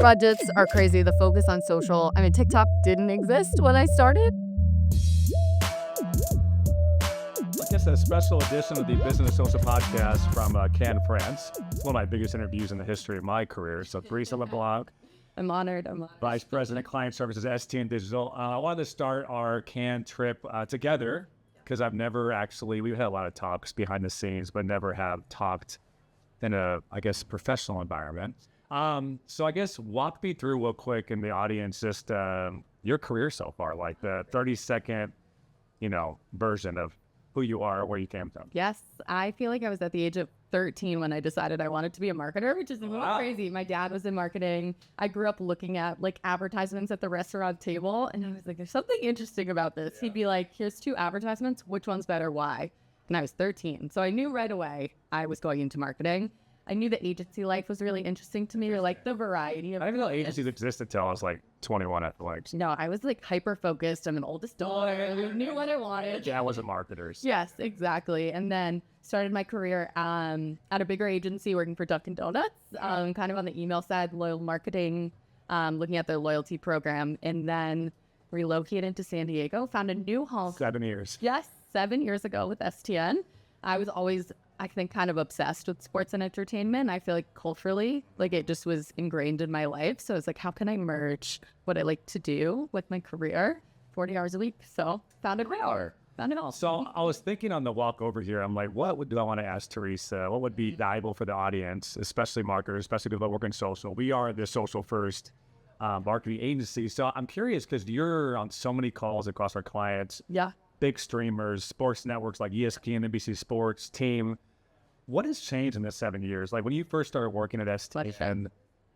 Budgets are crazy. The focus on social. I mean, TikTok didn't exist when I started. I guess a special edition of the Business Social Podcast from Cannes, France. It's one of my biggest interviews in the history of my career. So Theresa LeBlanc, I'm honored. Vice President, Client Services, STN Digital. I wanted to start our Cannes trip together because I've never actually, we've had a lot of talks behind the scenes, but never have talked in a, I guess, professional environment. So I guess walk me through real quick in the audience, just your career so far, like the 30-second, version of who you are, where you came from. Yes, I feel like I was at the age of 13 when I decided I wanted to be a marketer, which is a little crazy. My dad was in marketing. I grew up looking at like advertisements at the restaurant table, and I was like, there's something interesting about this. He'd be like, here's 2 advertisements. Which one's better? Why? And I was 13. So I knew right away I was going into marketing. I knew the agency life was really interesting to me, or like the variety of. I didn't know agencies existed until I was like 21 at the legs. No, I was like hyper focused. I'm an oldest daughter. I knew what I wanted. Yeah, I wasn't marketers. Yes, exactly. And then started my career at a bigger agency working for Dunkin' Donuts, kind of on the email side, loyal marketing, looking at their loyalty program, and then relocated to San Diego, found a new home. 7 years. Yes, 7 years ago with STN. I was always, I think, kind of obsessed with sports and entertainment. I feel like culturally, like it just was ingrained in my life. So it's like, how can I merge what I like to do with my career? 40 hours a week. So found it all. So I was thinking on the walk over here, I'm like, what do I want to ask Theresa? What would be valuable for the audience, especially marketers, especially people that work in social? We are the social first marketing agency. So I'm curious because you're on so many calls across our clients. Yeah. Big streamers, sports networks like ESPN, NBC Sports, Team. What has changed in the 7 years? Like when you first started working at STN,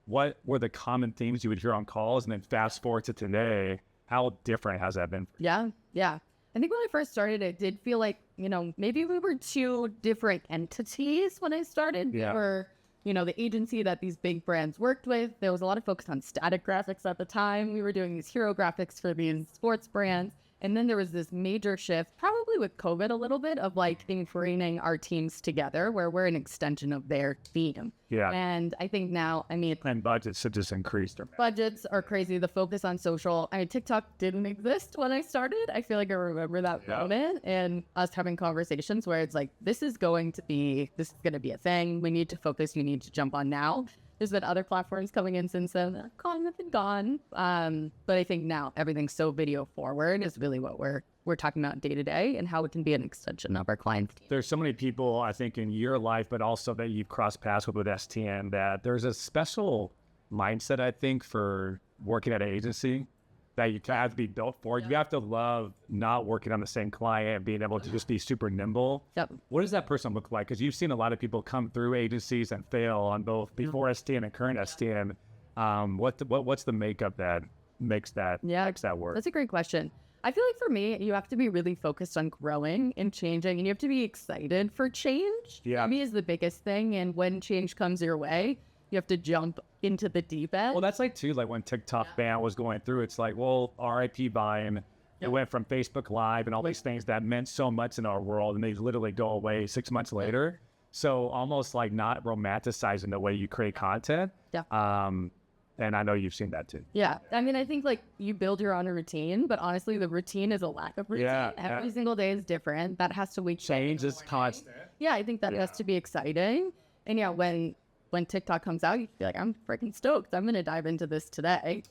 what were the common themes you would hear on calls? And then fast forward to today, how different has that been? Yeah. I think when I first started, it did feel like, maybe we were 2 different entities when I started. Yeah. We were, the agency that these big brands worked with. There was a lot of focus on static graphics at the time. We were doing these hero graphics for these sports brands. And then there was this major shift, probably with COVID a little bit, of like bringing our teams together where we're an extension of their team. Yeah. And I think now, And budgets have just increased. Budgets are crazy. The focus on social. TikTok didn't exist when I started. I feel like I remember that moment and us having conversations where it's like, this is going to be a thing. We need to focus. You need to jump on now. There's been other platforms coming in since then. Kind of been gone. But I think now everything's so video forward is really what we're talking about day to day and how it can be an extension of our clients' team. There's so many people, I think, in your life, but also that you've crossed paths with STN, that there's a special mindset, I think, for working at an agency that you have to be built for. You have to love not working on the same client and being able to just be super nimble. Yep. What does that person look like? Because you've seen a lot of people come through agencies and fail on both before STN and current STN. What's the makeup that makes that work? That's a great question. I feel like for me, you have to be really focused on growing and changing, and you have to be excited for change. Yeah. For me is the biggest thing, and when change comes your way, you have to jump into the deep end. Well, that's like, too, like when TikTok ban was going through, it's like, well, RIP Vine, it went from Facebook Live and all these things that meant so much in our world, and they literally go away 6 months later. So almost like not romanticizing the way you create content. Yeah. And I know you've seen that too. Yeah. I think like you build your own routine, but honestly, the routine is a lack of routine. Yeah. Every single day is different. That has to Change is constant. Yeah, I think that has to be exciting. And when TikTok comes out, you feel like, I'm freaking stoked. I'm going to dive into this today.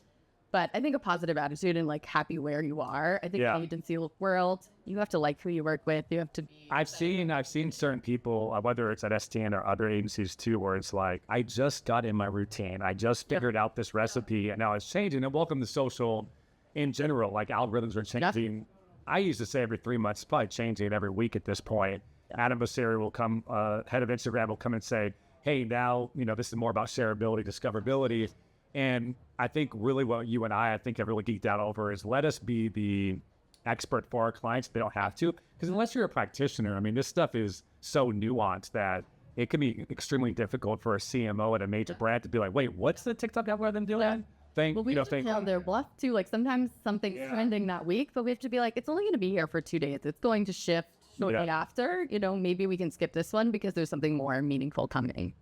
But I think a positive attitude and like happy where you are. I think in the agency world, you have to like who you work with. You have to be. I've seen certain people, whether it's at STN or other agencies too, where it's like, I just got in my routine. I just figured out this recipe and now it's changing. And welcome to social in general, like algorithms are changing. Yeah. I used to say every 3 months, probably changing every week at this point. Yeah. Adam Basseri will come, head of Instagram will come and say, hey, now, this is more about shareability, discoverability. And I think really what you and I think have really geeked out over is let us be the expert for our clients. They don't have to. Because unless you're a practitioner, this stuff is so nuanced that it can be extremely difficult for a CMO at a major brand to be like, wait, what's the TikTok algorithm doing? We have to tell their bluff too. Like sometimes something's trending that week, but we have to be like, it's only going to be here for 2 days. It's going to shift shortly after. Maybe we can skip this one because there's something more meaningful coming.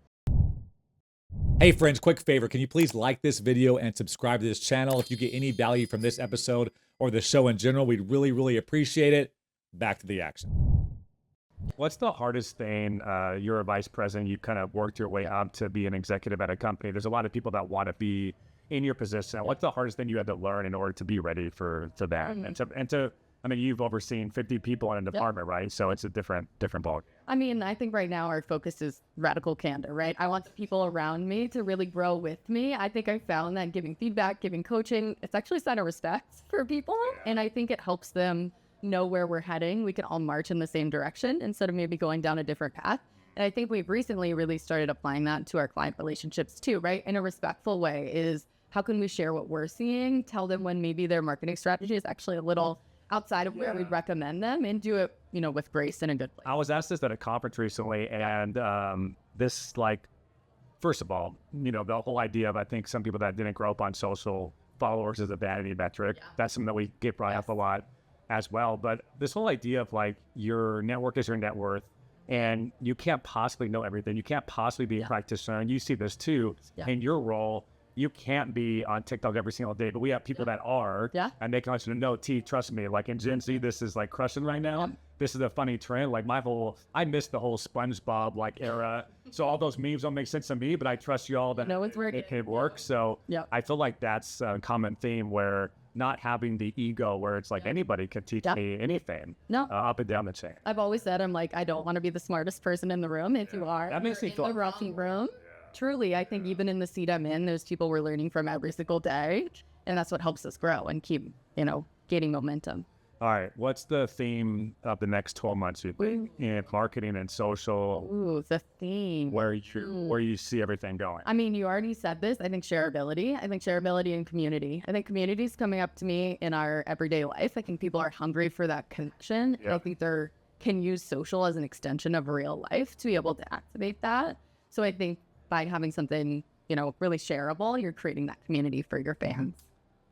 Hey friends, quick favor. Can you please like this video and subscribe to this channel? If you get any value from this episode or the show in general, we'd really, really appreciate it. Back to the action. What's the hardest thing? You're a vice president. You kind of worked your way up to be an executive at a company. There's a lot of people that want to be in your position. What's the hardest thing you had to learn in order to be ready for that? I mean, you've overseen 50 people in a department, right? So it's a different ballgame. I mean, I think right now our focus is radical candor, right? I want the people around me to really grow with me. I think I found that giving feedback, giving coaching, it's actually a sign of respect for people. And I think it helps them know where we're heading. We can all march in the same direction instead of maybe going down a different path. And I think we've recently really started applying that to our client relationships too, right? In a respectful way is how can we share what we're seeing, tell them when maybe their marketing strategy is actually a little outside of where we'd recommend them, and do it, with grace and a good place. I was asked this at a conference recently, and first of all, the whole idea of, I think some people that didn't grow up on social, followers is a vanity metric. That's something that we get brought up a lot as well. But this whole idea of your network is your net worth, and you can't possibly know everything. You can't possibly be a practitioner. And you see this too in your role. You can't be on TikTok every single day, but we have people that are, and they can let you know, trust me, in Gen Z, this is crushing right now. This is a funny trend. I missed the whole SpongeBob era. So all those memes don't make sense to me, but I trust you all that it can work. So I feel like that's a common theme, where not having the ego where it's anybody can teach me anything up and down the chain. I've always said, I don't want to be the smartest person in the room. If you are, that makes me feel in the rocky room. Truly, I think even in the seat I'm in, there's people we're learning from every single day. And that's what helps us grow and keep, gaining momentum. All right. What's the theme of the next 12 months you think in marketing and social? Ooh, the theme. Where you see everything going? I mean, you already said this. I think shareability. I think shareability and community. I think community is coming up to me in our everyday life. I think people are hungry for that connection. And I think they can use social as an extension of real life to be able to activate that. So I think by having something, really shareable, you're creating that community for your fans.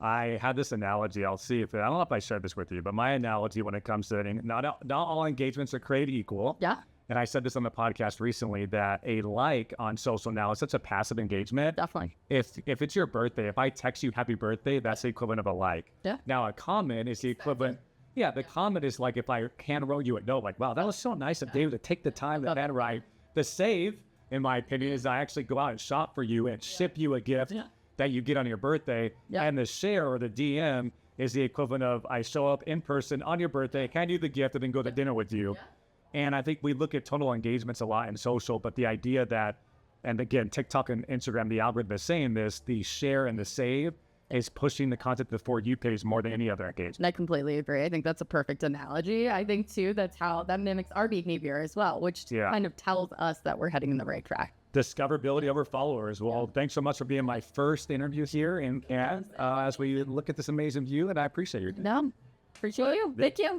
I had this analogy. I'll see if I don't know if I shared this with you, but my analogy when it comes to not all engagements are created equal. Yeah. And I said this on the podcast recently, that a like on social now is such a passive engagement. Definitely. If it's your birthday, if I text you happy birthday, that's the equivalent of a like. Yeah. Now a comment is the equivalent. Yeah, the comment is if I hand wrote you a note, wow, that was so nice of David to take the time to handwrite. The save, in my opinion, is I actually go out and shop for you and ship you a gift that you get on your birthday. And the share, or the DM, is the equivalent of I show up in person on your birthday, hand you the gift, and then go to dinner with you. And I think we look at total engagements a lot in social, but the idea that, and again, TikTok and Instagram, the algorithm is saying this, the share and the save is pushing the content to the For You page more than any other engagement. And I completely agree. I think that's a perfect analogy. I think too, that's how that mimics our behavior as well, which kind of tells us that we're heading in the right track. Discoverability over followers. Well, thanks so much for being my first interview here in Cannes as we look at this amazing view, and I appreciate your time. No, appreciate you. Thank you.